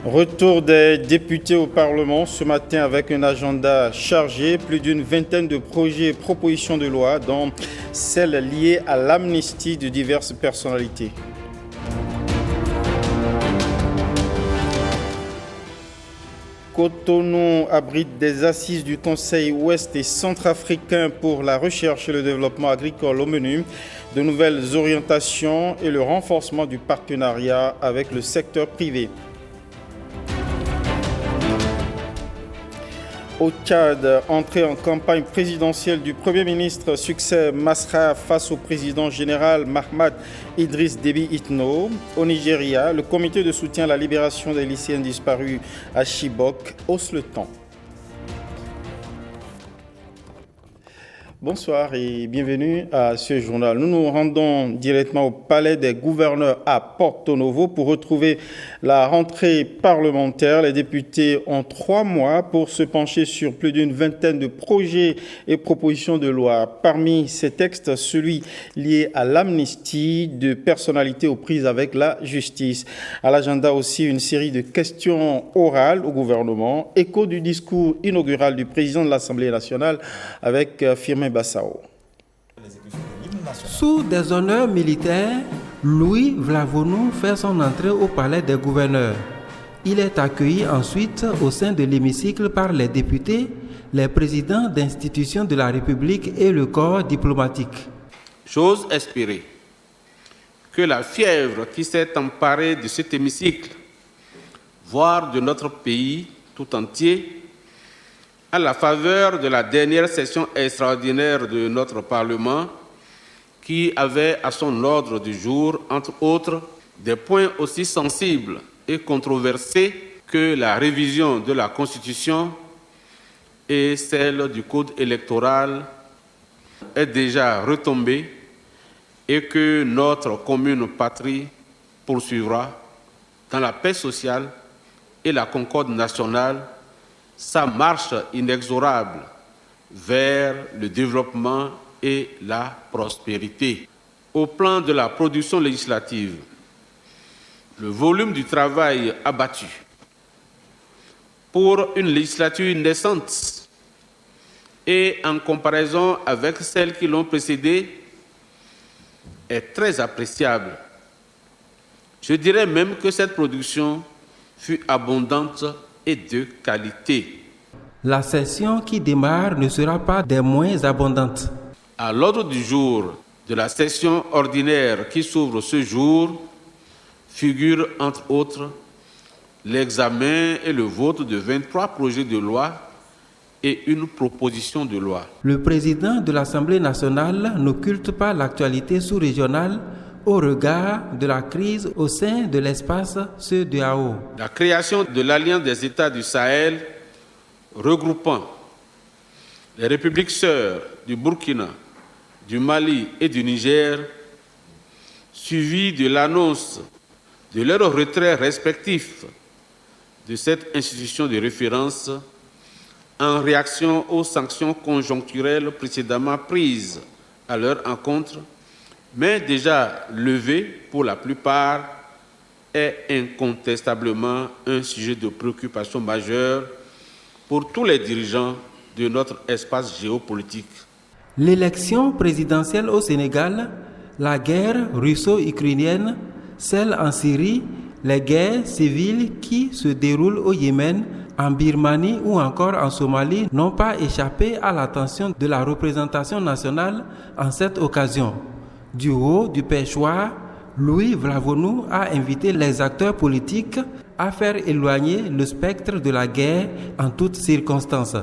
Retour des députés au Parlement ce matin avec un agenda chargé, plus d'une vingtaine de projets et propositions de loi, dont celles liées à l'amnistie de diverses personnalités. Cotonou abrite des assises du Conseil ouest et centrafricain pour la recherche et le développement agricole au menu, de nouvelles orientations et le renforcement du partenariat avec le secteur privé. Au Tchad, entrée en campagne présidentielle du Premier ministre, succès Masra face au président général Mahamat Idriss Déby Itno. Au Nigeria, le comité de soutien à la libération des lycéens disparus à Chibok hausse le ton. Bonsoir et bienvenue à ce journal. Nous nous rendons directement au palais des gouverneurs à Porto Novo pour retrouver la rentrée parlementaire. Les députés ont 3 mois pour se pencher sur plus d'une vingtaine de projets et propositions de loi. Parmi ces textes, celui lié à l'amnistie de personnalités aux prises avec la justice. À l'agenda aussi une série de questions orales au gouvernement, écho du discours inaugural du président de l'Assemblée nationale avec Firmin Bassao. Sous des honneurs militaires, Louis Vlavonou fait son entrée au palais des gouverneurs. Il est accueilli ensuite au sein de l'hémicycle par les députés, les présidents d'institutions de la République et le corps diplomatique. J'ose espérer que la fièvre qui s'est emparée de cet hémicycle, voire de notre pays tout entier, à la faveur de la dernière session extraordinaire de notre Parlement, qui avait à son ordre du jour, entre autres, des points aussi sensibles et controversés que la révision de la Constitution et celle du Code électoral, est déjà retombée et que notre commune patrie poursuivra dans la paix sociale et la concorde nationale sa marche inexorable vers le développement et la prospérité. Au plan de la production législative, le volume du travail abattu pour une législature naissante et en comparaison avec celles qui l'ont précédée est très appréciable. Je dirais même que cette production fut abondante et de qualité. La session qui démarre ne sera pas des moins abondantes. À l'ordre du jour de la session ordinaire qui s'ouvre ce jour, figure entre autres l'examen et le vote de 23 projets de loi et une proposition de loi. Le président de l'Assemblée nationale n'occulte pas l'actualité sous-régionale au regard de la crise au sein de l'espace CEDEAO. La création de l'Alliance des États du Sahel, regroupant les républiques sœurs du Burkina, du Mali et du Niger, suivie de l'annonce de leur retrait respectif de cette institution de référence en réaction aux sanctions conjoncturelles précédemment prises à leur encontre, mais déjà levé pour la plupart, est incontestablement un sujet de préoccupation majeure pour tous les dirigeants de notre espace géopolitique. L'élection présidentielle au Sénégal, la guerre russo-ukrainienne, celle en Syrie, les guerres civiles qui se déroulent au Yémen, en Birmanie ou encore en Somalie n'ont pas échappé à l'attention de la représentation nationale en cette occasion. Du haut du perchoir, Louis Vlavonou a invité les acteurs politiques à faire éloigner le spectre de la guerre en toutes circonstances.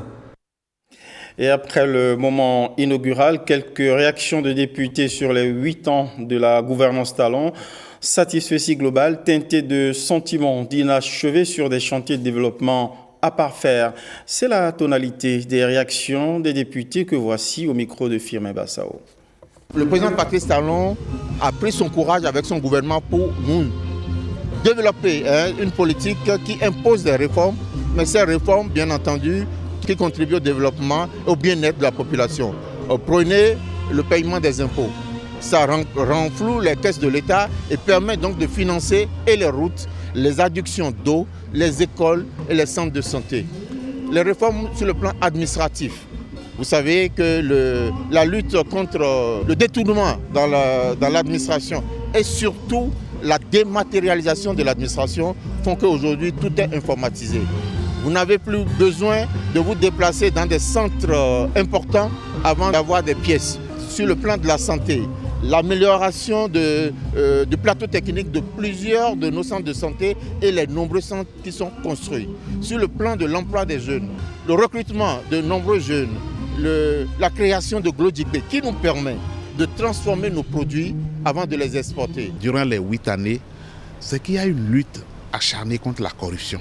Et après le moment inaugural, quelques réactions de députés sur les 8 ans de la gouvernance Talon. Satisfait global, teinté de sentiments d'inachevé sur des chantiers de développement à parfaire. C'est la tonalité des réactions des députés que voici au micro de Firmin Bassao. Le président Patrice Talon a pris son courage avec son gouvernement pour nous développer une politique qui impose des réformes, mais ces réformes, bien entendu, qui contribuent au développement et au bien-être de la population. Prenez le paiement des impôts. Ça renfloue les caisses de l'État et permet donc de financer et les routes les adductions d'eau, les écoles et les centres de santé. Les réformes sur le plan administratif. Vous savez que la lutte contre le détournement dans l'administration et surtout la dématérialisation de l'administration font qu'aujourd'hui tout est informatisé. Vous n'avez plus besoin de vous déplacer dans des centres importants avant d'avoir des pièces. Sur le plan de la santé, l'amélioration du plateau technique de plusieurs de nos centres de santé et les nombreux centres qui sont construits. Sur le plan de l'emploi des jeunes, le recrutement de nombreux jeunes, la création de Glodipé qui nous permet de transformer nos produits avant de les exporter. Durant les 8 années, c'est qu'il y a une lutte acharnée contre la corruption.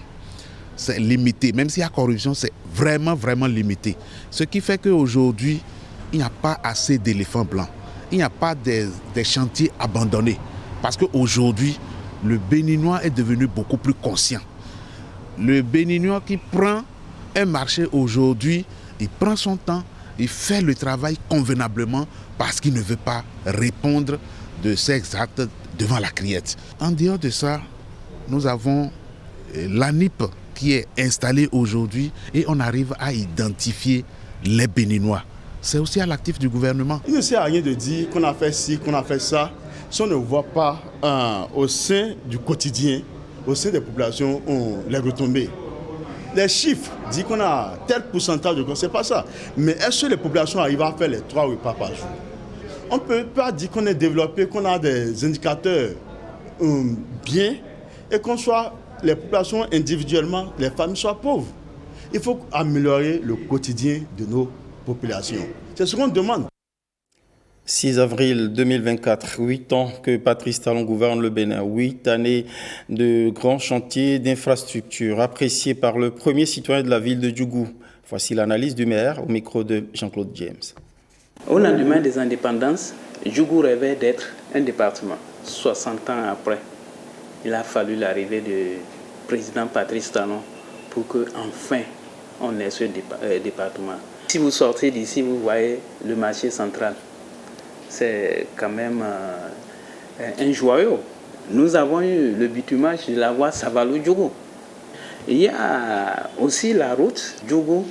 C'est limité, même s'il y a corruption, c'est vraiment limité. Ce qui fait qu'aujourd'hui, il n'y a pas assez d'éléphants blancs. Il n'y a pas des chantiers abandonnés. Parce qu'aujourd'hui, le Béninois est devenu beaucoup plus conscient. Le Béninois qui prend un marché aujourd'hui, il prend son temps, il fait le travail convenablement parce qu'il ne veut pas répondre de ces actes devant la criette. En dehors de ça, nous avons l'ANIP qui est installée aujourd'hui et on arrive à identifier les Béninois. C'est aussi à l'actif du gouvernement. Il ne sert à rien de dire qu'on a fait ci, qu'on a fait ça, si on ne voit pas au sein du quotidien, au sein des populations, les retombées. Les chiffres disent qu'on a tel pourcentage de cas, c'est pas ça. Mais est-ce que les populations arrivent à faire les 3 repas par jour? On ne peut pas dire qu'on est développé, qu'on a des indicateurs bien et qu'on soit, les populations individuellement, les familles soient pauvres. Il faut améliorer le quotidien de nos populations. C'est ce qu'on demande. 6 avril 2024, 8 ans que Patrice Talon gouverne le Bénin, 8 années de grands chantiers d'infrastructures appréciés par le premier citoyen de la ville de Djougou. Voici l'analyse du maire au micro de Jean-Claude James. Au lendemain des indépendances, Djougou rêvait d'être un département. 60 ans après, il a fallu l'arrivée du président Patrice Talon pour qu'enfin on ait ce département. Si vous sortez d'ici, vous voyez le marché central. C'est quand même un joyau. Nous avons eu le bitumage de la voie Savalo-Djougou. Il y a aussi la route Djougou,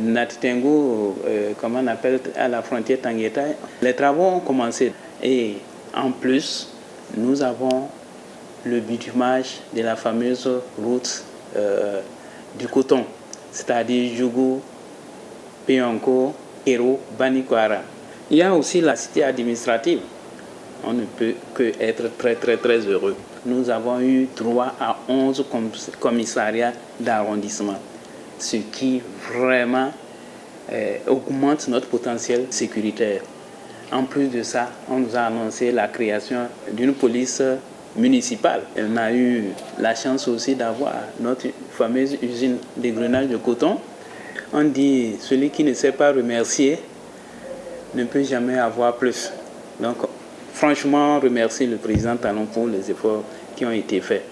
Natitengo, comment on appelle, à la frontière Tangueta. Les travaux ont commencé. Et en plus, nous avons le bitumage de la fameuse route du coton, c'est-à-dire Djougou, Pionko, Kero, Banikwara. Il y a aussi la cité administrative. On ne peut que être très heureux. Nous avons eu droit à 11 commissariats d'arrondissement, ce qui vraiment augmente notre potentiel sécuritaire. En plus de ça, on nous a annoncé la création d'une police municipale. On a eu la chance aussi d'avoir notre fameuse usine d'égrenage de coton. On dit celui qui ne sait pas remercier ne peut jamais avoir plus. Donc, franchement, remercier le président Talon pour les efforts qui ont été faits.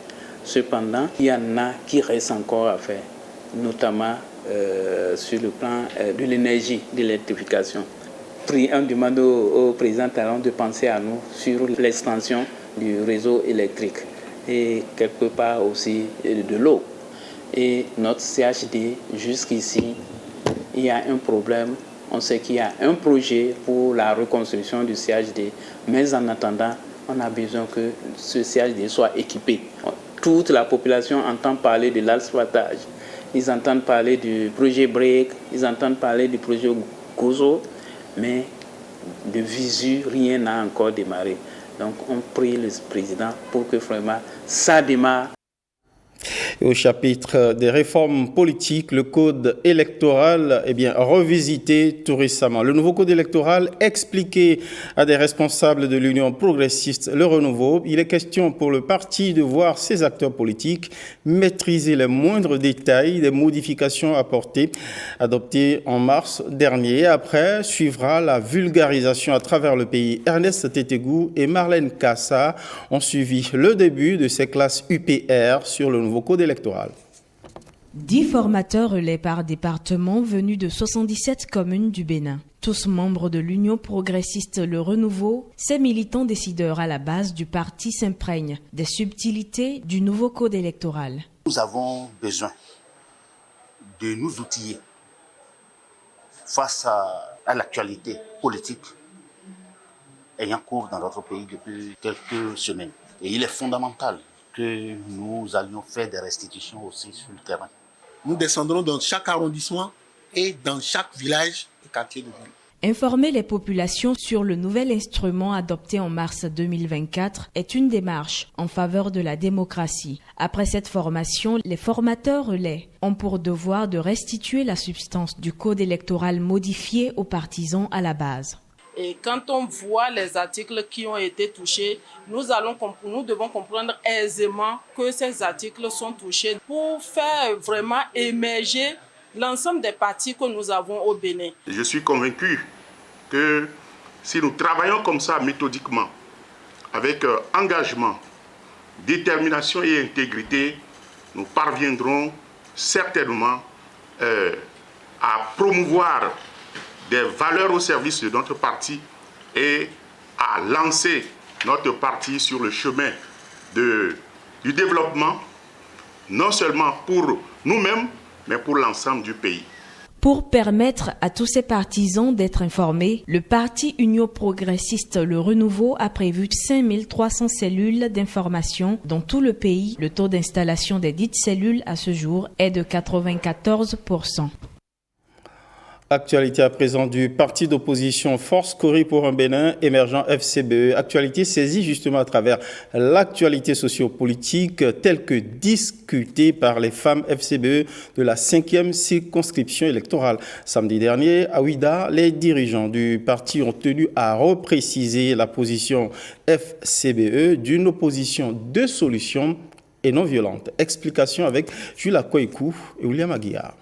Cependant, il y en a qui restent encore à faire, notamment sur le plan de l'énergie, de l'électrification. On demande au président Talon de penser à nous sur l'extension du réseau électrique et quelque part aussi de l'eau. Et notre CHD, jusqu'ici, il y a un problème. On sait qu'il y a un projet pour la reconstruction du CHD, mais en attendant, on a besoin que ce CHD soit équipé. Toute la population entend parler de l'asphaltage, ils entendent parler du projet BREAK, ils entendent parler du projet Gozo, mais de visu, rien n'a encore démarré. Donc on prie le président pour que vraiment ça démarre. Au chapitre des réformes politiques, le code électoral est revisité tout récemment. Le nouveau code électoral expliqué à des responsables de l'Union progressiste Le Renouveau. Il est question pour le parti de voir ses acteurs politiques maîtriser les moindres détails des modifications apportées, adoptées en mars dernier. Après, suivra la vulgarisation à travers le pays. Ernest Tetegou et Marlène Kassa ont suivi le début de ces classes UPR sur le nouveau code électoral. 10 formateurs relais par département venus de 77 communes du Bénin. Tous membres de l'Union progressiste Le Renouveau, ces militants décideurs à la base du parti s'imprègnent des subtilités du nouveau code électoral. Nous avons besoin de nous outiller face à l'actualité politique ayant cours dans notre pays depuis quelques semaines. Et il est fondamental que nous allions faire des restitutions aussi sur le terrain. Nous descendrons dans chaque arrondissement et dans chaque village et quartier de ville. Informer les populations sur le nouvel instrument adopté en mars 2024 est une démarche en faveur de la démocratie. Après cette formation, les formateurs relais ont pour devoir de restituer la substance du code électoral modifié aux partisans à la base. Et quand on voit les articles qui ont été touchés, nous devons comprendre aisément que ces articles sont touchés pour faire vraiment émerger l'ensemble des partis que nous avons au Bénin. Je suis convaincu que si nous travaillons comme ça méthodiquement, avec engagement, détermination et intégrité, nous parviendrons certainement à promouvoir des valeurs au service de notre parti et à lancer notre parti sur le chemin du développement, non seulement pour nous-mêmes, mais pour l'ensemble du pays. Pour permettre à tous ces partisans d'être informés, le parti Union progressiste Le Renouveau a prévu 5300 cellules d'information dans tout le pays. Le taux d'installation des dites cellules à ce jour est de 94%. Actualité à présent du parti d'opposition Force Cori pour un Bénin émergent FCBE. Actualité saisie justement à travers l'actualité sociopolitique telle que discutée par les femmes FCBE de la 5e circonscription électorale. Samedi dernier, à Ouida, les dirigeants du parti ont tenu à repréciser la position FCBE d'une opposition de solutions et non violente. Explication avec Jules Akoikou et William Aguiar.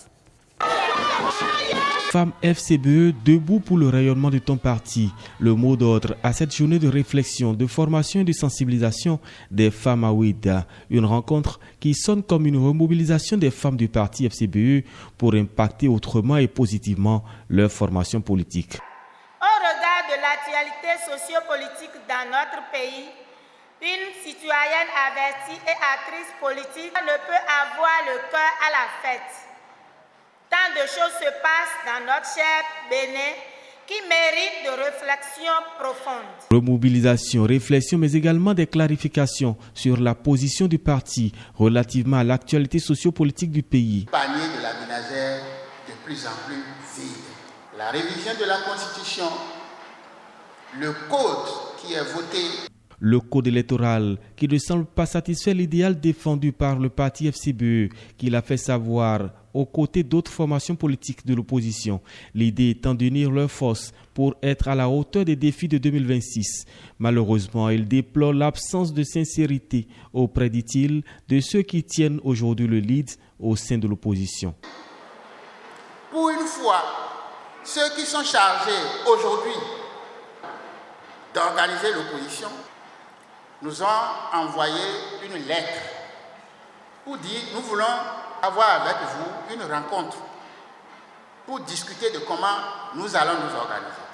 Femmes FCBE, debout pour le rayonnement de ton parti. Le mot d'ordre à cette journée de réflexion, de formation et de sensibilisation des femmes à Ouida. Une rencontre qui sonne comme une remobilisation des femmes du parti FCBE pour impacter autrement et positivement leur formation politique. Au regard de l'actualité sociopolitique dans notre pays, une citoyenne avertie et actrice politique ne peut avoir le cœur à la fête. Tant de choses se passent dans notre cher Bénin qui méritent de réflexion profonde. Remobilisation, réflexion, mais également des clarifications sur la position du parti relativement à l'actualité sociopolitique du pays. Le panier de la ménagère de plus en plus vide. La révision de la Constitution, le code qui est voté. Le code électoral qui ne semble pas satisfaire l'idéal défendu par le parti FCBE, qui l'a fait savoir aux côtés d'autres formations politiques de l'opposition. L'idée étant d'unir leurs forces pour être à la hauteur des défis de 2026. Malheureusement, il déplore l'absence de sincérité auprès, dit-il, de ceux qui tiennent aujourd'hui le lead au sein de l'opposition. Pour une fois, ceux qui sont chargés aujourd'hui d'organiser l'opposition nous ont envoyé une lettre pour dire nous voulons avoir avec vous une rencontre pour discuter de comment nous allons nous organiser.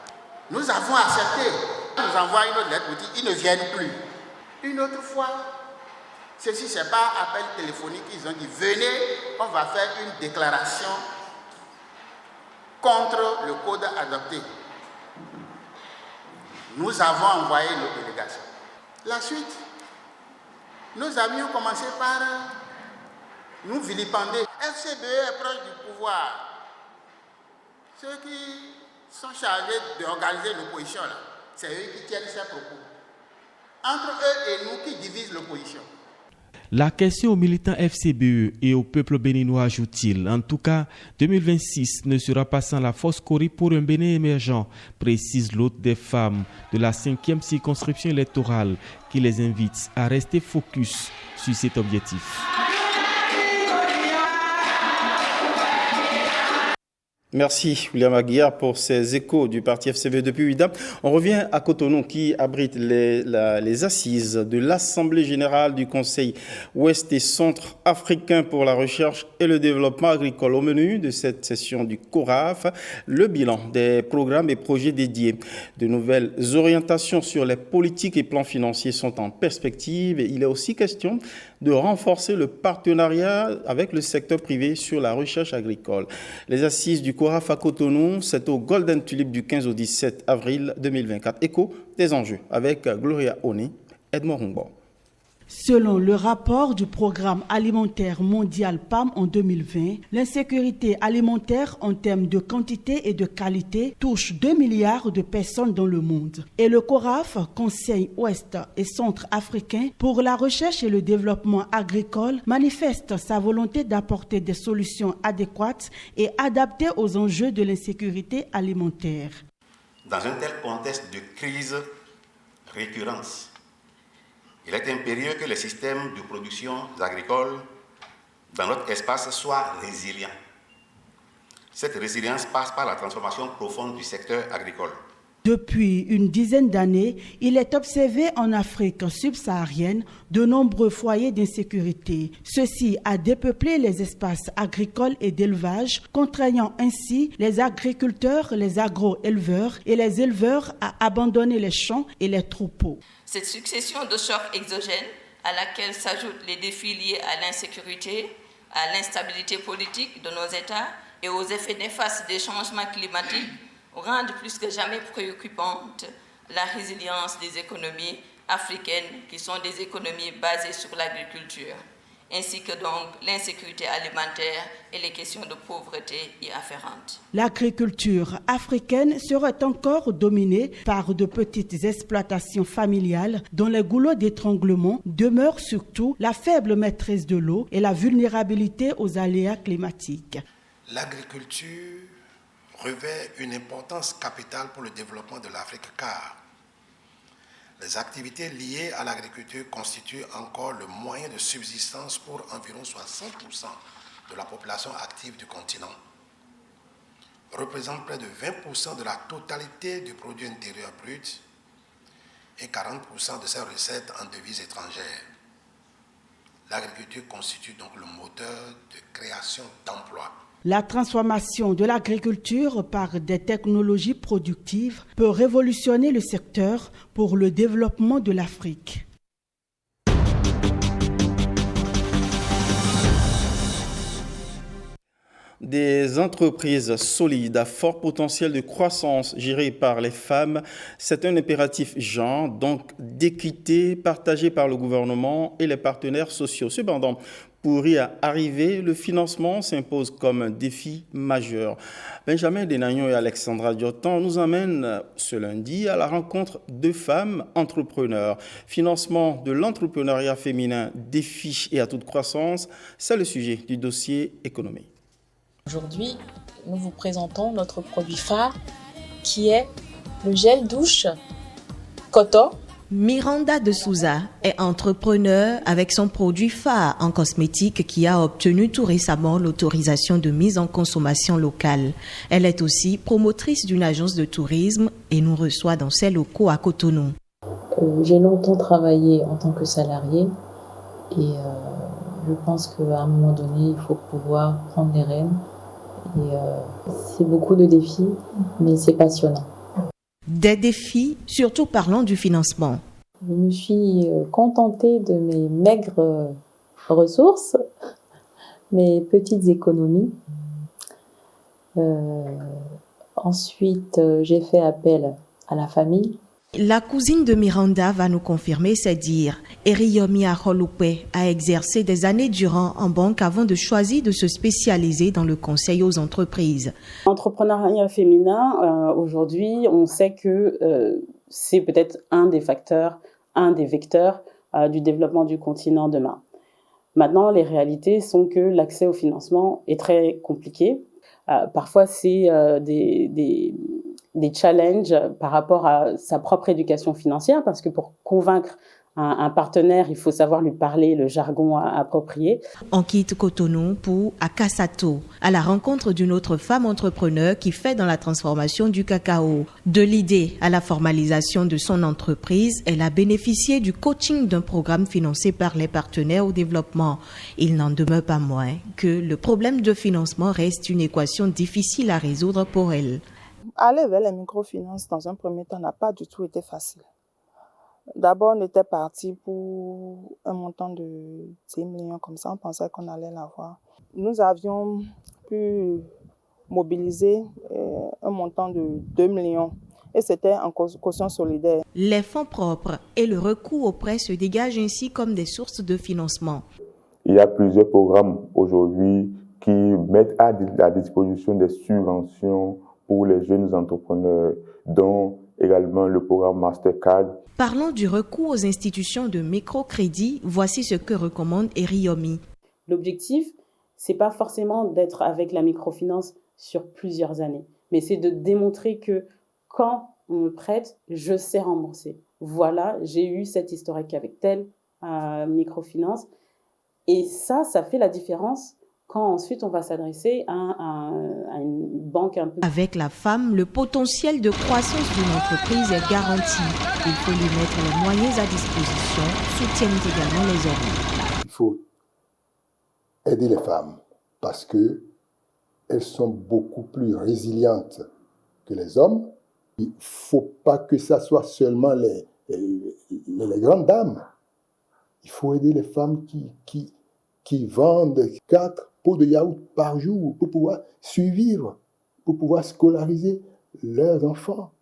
Nous avons accepté. Ils nous envoient une autre lettre pour dire qu'ils ne viennent plus. Une autre fois, ceci c'est pas appel téléphonique, ils ont dit venez, on va faire une déclaration contre le code adopté. Nous avons envoyé nos délégations. La suite, nos amis ont commencé par nous vilipender. FCBE est proche du pouvoir. Ceux qui sont chargés d'organiser l'opposition, c'est eux qui tiennent ces propos. Entre eux et nous qui divisent l'opposition. La question aux militants FCBE et au peuple béninois, ajoute-t-il. En tout cas, 2026 ne sera pas sans la Force Cori pour un Bénin émergent, précise l'hôte des femmes de la 5e circonscription électorale, qui les invite à rester focus sur cet objectif. Merci William Aguiar pour ces échos du parti FCB depuis Ouidah. On revient à Cotonou qui abrite les assises de l'Assemblée générale du Conseil ouest et centre africain pour la recherche et le développement agricole. Au menu de cette session du CORAF, le bilan des programmes et projets dédiés. De nouvelles orientations sur les politiques et plans financiers sont en perspective et il est aussi question de renforcer le partenariat avec le secteur privé sur la recherche agricole. Les assises du CORAF à Cotonou, c'est au Golden Tulip du 15 au 17 avril 2024. Écho des enjeux avec Gloria Oni, Edmond Rumbo. Selon le rapport du Programme alimentaire mondial PAM en 2020, l'insécurité alimentaire en termes de quantité et de qualité touche 2 milliards de personnes dans le monde. Et le CORAF, Conseil ouest et centre africain pour la recherche et le développement agricole, manifeste sa volonté d'apporter des solutions adéquates et adaptées aux enjeux de l'insécurité alimentaire. Dans un tel contexte de crise récurrente, il est impérieux que les systèmes de production agricole dans notre espace soient résilients. Cette résilience passe par la transformation profonde du secteur agricole. Depuis une dizaine d'années, il est observé en Afrique subsaharienne de nombreux foyers d'insécurité. Ceci a dépeuplé les espaces agricoles et d'élevage, contraignant ainsi les agriculteurs, les agro-éleveurs et les éleveurs à abandonner les champs et les troupeaux. Cette succession de chocs exogènes à laquelle s'ajoutent les défis liés à l'insécurité, à l'instabilité politique de nos États et aux effets néfastes des changements climatiques rendent plus que jamais préoccupante la résilience des économies africaines qui sont des économies basées sur l'agriculture, ainsi que donc l'insécurité alimentaire et les questions de pauvreté y afférentes. L'agriculture africaine serait encore dominée par de petites exploitations familiales dont les goulots d'étranglement demeurent surtout la faible maîtrise de l'eau et la vulnérabilité aux aléas climatiques. L'agriculture revêt une importance capitale pour le développement de l'Afrique car les activités liées à l'agriculture constituent encore le moyen de subsistance pour environ 60% de la population active du continent, représentent près de 20% de la totalité du produit intérieur brut et 40% de ses recettes en devises étrangères. L'agriculture constitue donc le moteur de création d'emplois. La transformation de l'agriculture par des technologies productives peut révolutionner le secteur pour le développement de l'Afrique. Des entreprises solides à fort potentiel de croissance gérées par les femmes, c'est un impératif genre, donc d'équité partagée par le gouvernement et les partenaires sociaux. Cependant, pour y arriver, le financement s'impose comme un défi majeur. Benjamin Denagnon et Alexandra Diotan nous emmènent ce lundi à la rencontre de femmes entrepreneurs. Financement de l'entrepreneuriat féminin, défis et à toute croissance, c'est le sujet du dossier économie. Aujourd'hui, nous vous présentons notre produit phare qui est le gel douche Koto. Miranda de Souza est entrepreneur avec son produit phare en cosmétique qui a obtenu tout récemment l'autorisation de mise en consommation locale. Elle est aussi promotrice d'une agence de tourisme et nous reçoit dans ses locaux à Cotonou. J'ai longtemps travaillé en tant que salarié et je pense qu'à un moment donné, il faut pouvoir prendre les rênes. Et c'est beaucoup de défis, mais c'est passionnant. Des défis, surtout parlant du financement. Je me suis contentée de mes maigres ressources, mes petites économies. Ensuite, j'ai fait appel à la famille. La cousine de Miranda va nous confirmer ses dires. Eriyomi Akholupe a exercé des années durant en banque avant de choisir de se spécialiser dans le conseil aux entreprises. L'entrepreneuriat féminin, aujourd'hui, on sait que c'est peut-être un des facteurs, un des vecteurs du développement du continent demain. Maintenant, les réalités sont que l'accès au financement est très compliqué. Parfois, c'est des challenges par rapport à sa propre éducation financière, parce que pour convaincre un partenaire, il faut savoir lui parler le jargon approprié. On quitte Cotonou pour Akasato, à la rencontre d'une autre femme entrepreneur qui fait dans la transformation du cacao. De l'idée à la formalisation de son entreprise, elle a bénéficié du coaching d'un programme financé par les partenaires au développement. Il n'en demeure pas moins que le problème de financement reste une équation difficile à résoudre pour elle. Aller vers les microfinances dans un premier temps n'a pas du tout été facile. D'abord, on était parti pour un montant de 10 millions, comme ça, on pensait qu'on allait l'avoir. Nous avions pu mobiliser un montant de 2 millions et c'était en caution solidaire. Les fonds propres et le recours aux prêts se dégagent ainsi comme des sources de financement. Il y a plusieurs programmes aujourd'hui qui mettent à la disposition des subventions pour les jeunes entrepreneurs, dont également le programme Mastercard. Parlons du recours aux institutions de microcrédit. Voici ce que recommande Eriomi. L'objectif, c'est pas forcément d'être avec la microfinance sur plusieurs années, mais c'est de démontrer que quand on me prête, je sais rembourser. Voilà, j'ai eu cette historique avec telle microfinance. Et ça fait la différence quand ensuite on va s'adresser à une banque un peu... Avec la femme, le potentiel de croissance d'une entreprise est garanti. Il faut lui mettre les moyens à disposition, soutiennent également les hommes. Il faut aider les femmes parce qu'elles sont beaucoup plus résilientes que les hommes. Il ne faut pas que ça soit seulement les grandes dames. Il faut aider les femmes qui vendent 4 pots de yaourt par jour pour pouvoir survivre, pour pouvoir scolariser leurs enfants.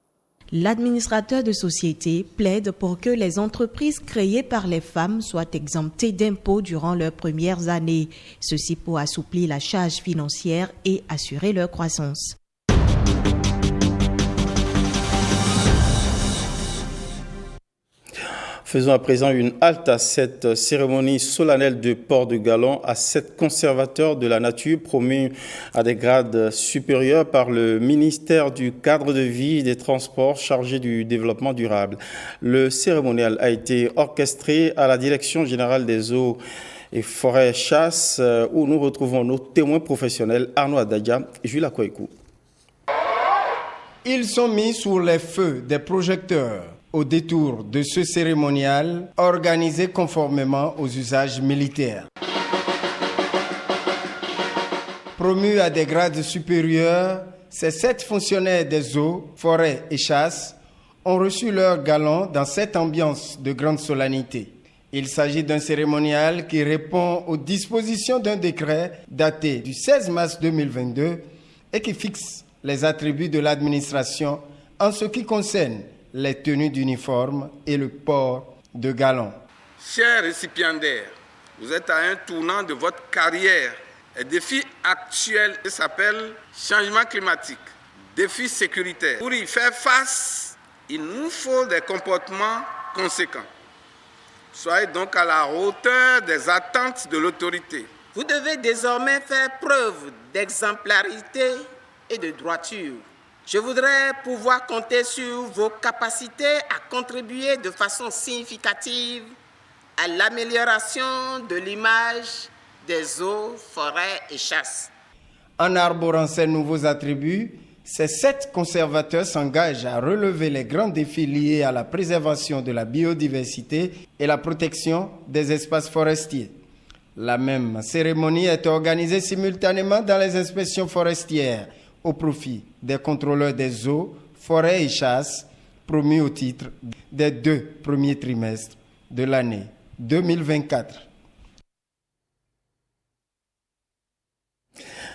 L'administrateur de société plaide pour que les entreprises créées par les femmes soient exemptées d'impôts durant leurs premières années. Ceci pour assouplir la charge financière et assurer leur croissance. Faisons à présent une halte à cette cérémonie solennelle de port de galon à 7 conservateurs de la nature promus à des grades supérieurs par le ministère du Cadre de vie et des Transports chargé du développement durable. Le cérémonial a été orchestré à la Direction générale des eaux et forêts chasse où nous retrouvons nos témoins professionnels Arnaud Adadja et Jules Akoekou. Ils sont mis sous les feux des projecteurs au détour de ce cérémonial organisé conformément aux usages militaires. Promus à des grades supérieurs, ces 7 fonctionnaires des eaux, forêts et chasses ont reçu leur galon dans cette ambiance de grande solennité. Il s'agit d'un cérémonial qui répond aux dispositions d'un décret daté du 16 mars 2022 et qui fixe les attributs de l'administration en ce qui concerne les tenues d'uniforme et le port de galons. Chers récipiendaires, vous êtes à un tournant de votre carrière. Le défi actuel s'appelle changement climatique, défi sécuritaire. Pour y faire face, il nous faut des comportements conséquents. Soyez donc à la hauteur des attentes de l'autorité. Vous devez désormais faire preuve d'exemplarité et de droiture. Je voudrais pouvoir compter sur vos capacités à contribuer de façon significative à l'amélioration de l'image des eaux, forêts et chasses. En arborant ces nouveaux attributs, ces 7 conservateurs s'engagent à relever les grands défis liés à la préservation de la biodiversité et la protection des espaces forestiers. La même cérémonie est organisée simultanément dans les inspections forestières au profit des contrôleurs des eaux, forêts et chasses promus au titre des 2 premiers trimestres de l'année 2024.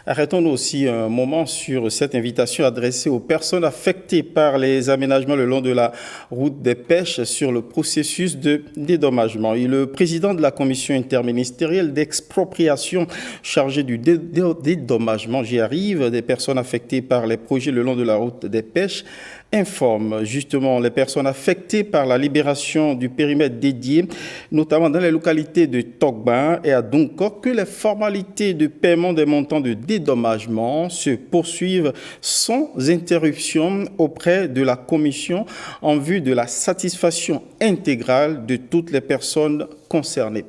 Arrêtons-nous aussi un moment sur cette invitation adressée aux personnes affectées par les aménagements le long de la route des pêches sur le processus de dédommagement. Et le président de la commission interministérielle d'expropriation chargée du dédommagement, j'y arrive, des personnes affectées par les projets le long de la route des pêches, informe justement les personnes affectées par la libération du périmètre dédié, notamment dans les localités de Tokba et à Dunkok, que les formalités de paiement des montants de dédommagement se poursuivent sans interruption auprès de la commission en vue de la satisfaction intégrale de toutes les personnes concernées.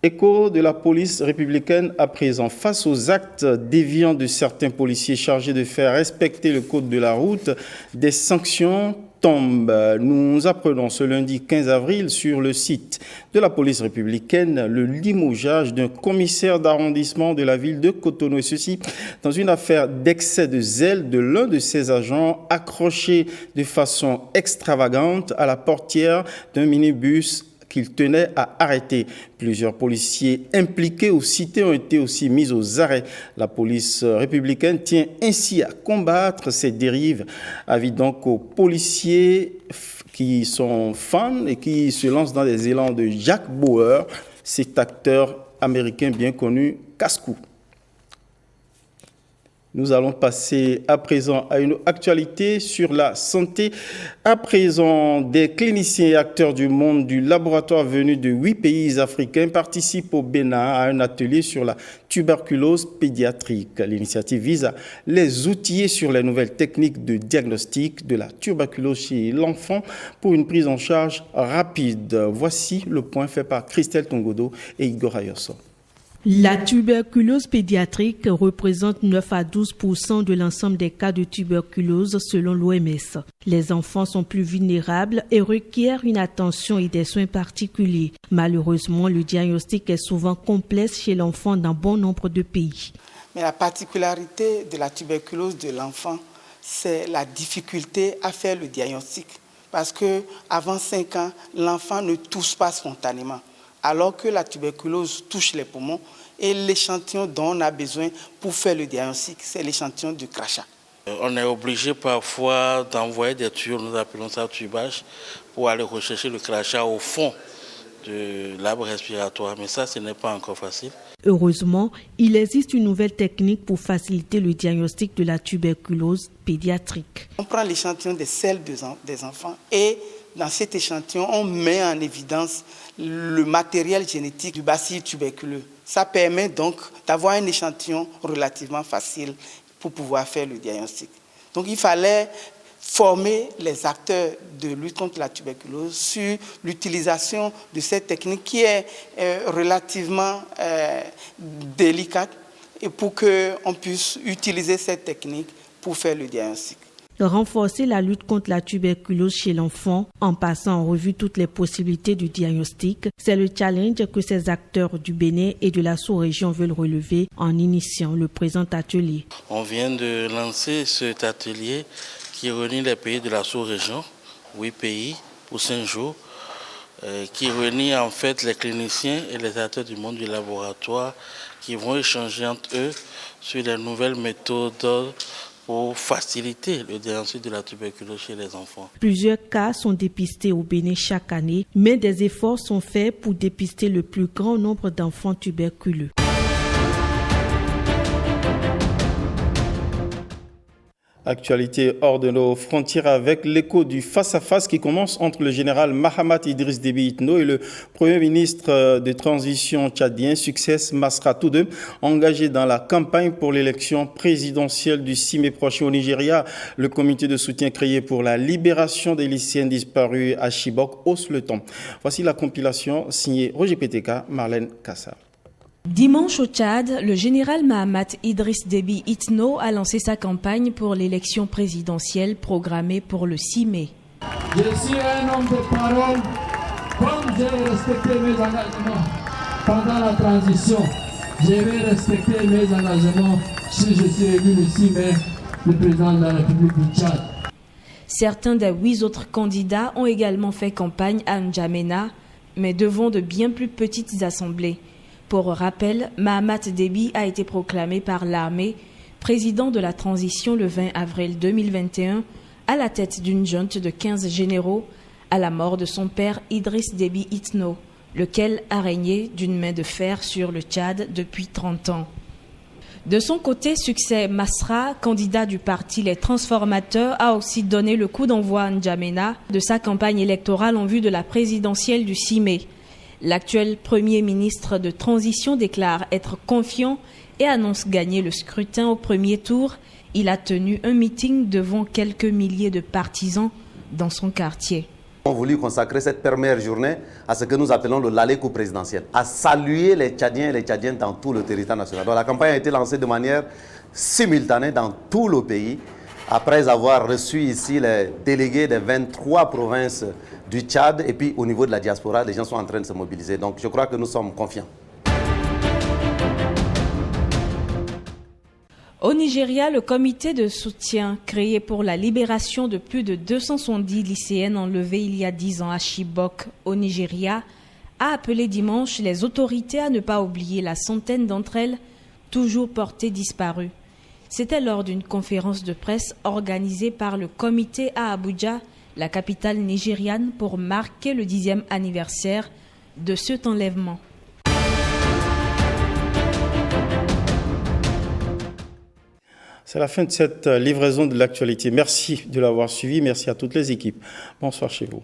Écho de la police républicaine à présent. Face aux actes déviants de certains policiers chargés de faire respecter le code de la route, des sanctions tombent. Nous apprenons ce lundi 15 avril sur le site de la police républicaine le limogeage d'un commissaire d'arrondissement de la ville de Cotonou. Et ceci dans une affaire d'excès de zèle de l'un de ses agents accroché de façon extravagante à la portière d'un minibus qu'il tenait à arrêter. Plusieurs policiers impliqués ou cités ont été aussi mis aux arrêts. La police républicaine tient ainsi à combattre ces dérives. Avis donc aux policiers qui sont fans et qui se lancent dans des élans de Jack Bauer, cet acteur américain bien connu, casse-cou. Nous allons passer à présent à une actualité sur la santé. À présent, des cliniciens et acteurs du monde du laboratoire venus de 8 pays africains participent au Bénin à un atelier sur la tuberculose pédiatrique. L'initiative vise à les outiller sur les nouvelles techniques de diagnostic de la tuberculose chez l'enfant pour une prise en charge rapide. Voici le point fait par Christelle Tongodo et Igor Ayosso. La tuberculose pédiatrique représente 9 à 12% de l'ensemble des cas de tuberculose selon l'OMS. Les enfants sont plus vulnérables et requièrent une attention et des soins particuliers. Malheureusement, le diagnostic est souvent complexe chez l'enfant dans bon nombre de pays. Mais la particularité de la tuberculose de l'enfant, c'est la difficulté à faire le diagnostic. Parce qu'avant 5 ans, l'enfant ne tousse pas spontanément. Alors que la tuberculose touche les poumons et l'échantillon dont on a besoin pour faire le diagnostic, c'est l'échantillon du crachat. On est obligé parfois d'envoyer des tuyaux, nous appelons ça tubage, pour aller rechercher le crachat au fond de l'arbre respiratoire. Mais ça, ce n'est pas encore facile. Heureusement, il existe une nouvelle technique pour faciliter le diagnostic de la tuberculose pédiatrique. On prend l'échantillon des selles des enfants et dans cet échantillon, on met en évidence le matériel génétique du bacille tuberculeux. Ça permet donc d'avoir un échantillon relativement facile pour pouvoir faire le diagnostic. Donc il fallait former les acteurs de lutte contre la tuberculose sur l'utilisation de cette technique qui est relativement délicate et pour qu'on puisse utiliser cette technique pour faire le diagnostic. Renforcer la lutte contre la tuberculose chez l'enfant en passant en revue toutes les possibilités du diagnostic, c'est le challenge que ces acteurs du Bénin et de la sous-région veulent relever en initiant le présent atelier. On vient de lancer cet atelier qui réunit les pays de la sous-région, 8 pays pour 5 jours, qui réunit en fait les cliniciens et les acteurs du monde du laboratoire qui vont échanger entre eux sur les nouvelles méthodes pour faciliter le diagnostic de la tuberculose chez les enfants. Plusieurs cas sont dépistés au Bénin chaque année, mais des efforts sont faits pour dépister le plus grand nombre d'enfants tuberculeux. Actualité hors de nos frontières avec l'écho du face-à-face qui commence entre le général Mahamat Idriss Déby Itno et le Premier ministre de transition tchadien, Succès Masra, tous deux engagés dans la campagne pour l'élection présidentielle du 6 mai prochain au Nigeria. Le comité de soutien créé pour la libération des lycéens disparus à Chibok hausse le ton. Voici la compilation signée Roger PTK, Marlène Kassar. Dimanche au Tchad, le général Mahamat Idriss Déby Itno a lancé sa campagne pour l'élection présidentielle programmée pour le 6 mai. Je suis un homme de parole, comme j'ai respecté mes engagements pendant la transition. Je vais respecter mes engagements si je suis élu le 6 mai, le président de la République du Tchad. Certains des 8 autres candidats ont également fait campagne à N'Djamena, mais devant de bien plus petites assemblées. Pour rappel, Mahamat Déby a été proclamé par l'armée président de la transition le 20 avril 2021 à la tête d'une junte de 15 généraux à la mort de son père Idriss Déby Itno, lequel a régné d'une main de fer sur le Tchad depuis 30 ans. De son côté, Succès Masra, candidat du parti Les Transformateurs, a aussi donné le coup d'envoi à N'Djamena de sa campagne électorale en vue de la présidentielle du 6 mai. L'actuel Premier ministre de transition déclare être confiant et annonce gagner le scrutin au premier tour. Il a tenu un meeting devant quelques milliers de partisans dans son quartier. Nous avons voulu consacrer cette première journée à ce que nous appelons le Lalékou présidentiel, à saluer les Tchadiens et les Tchadiennes dans tout le territoire national. Donc la campagne a été lancée de manière simultanée dans tout le pays, après avoir reçu ici les délégués des 23 provinces du Tchad, et puis au niveau de la diaspora, les gens sont en train de se mobiliser. Donc je crois que nous sommes confiants. Au Nigeria, le comité de soutien créé pour la libération de plus de 270 lycéennes enlevées il y a 10 ans à Chibok, au Nigeria, a appelé dimanche les autorités à ne pas oublier la centaine d'entre elles toujours portées disparues. C'était lors d'une conférence de presse organisée par le comité à Abuja, la capitale nigériane, pour marquer le 10e anniversaire de cet enlèvement. C'est la fin de cette livraison de l'actualité. Merci de l'avoir suivi. Merci à toutes les équipes. Bonsoir chez vous.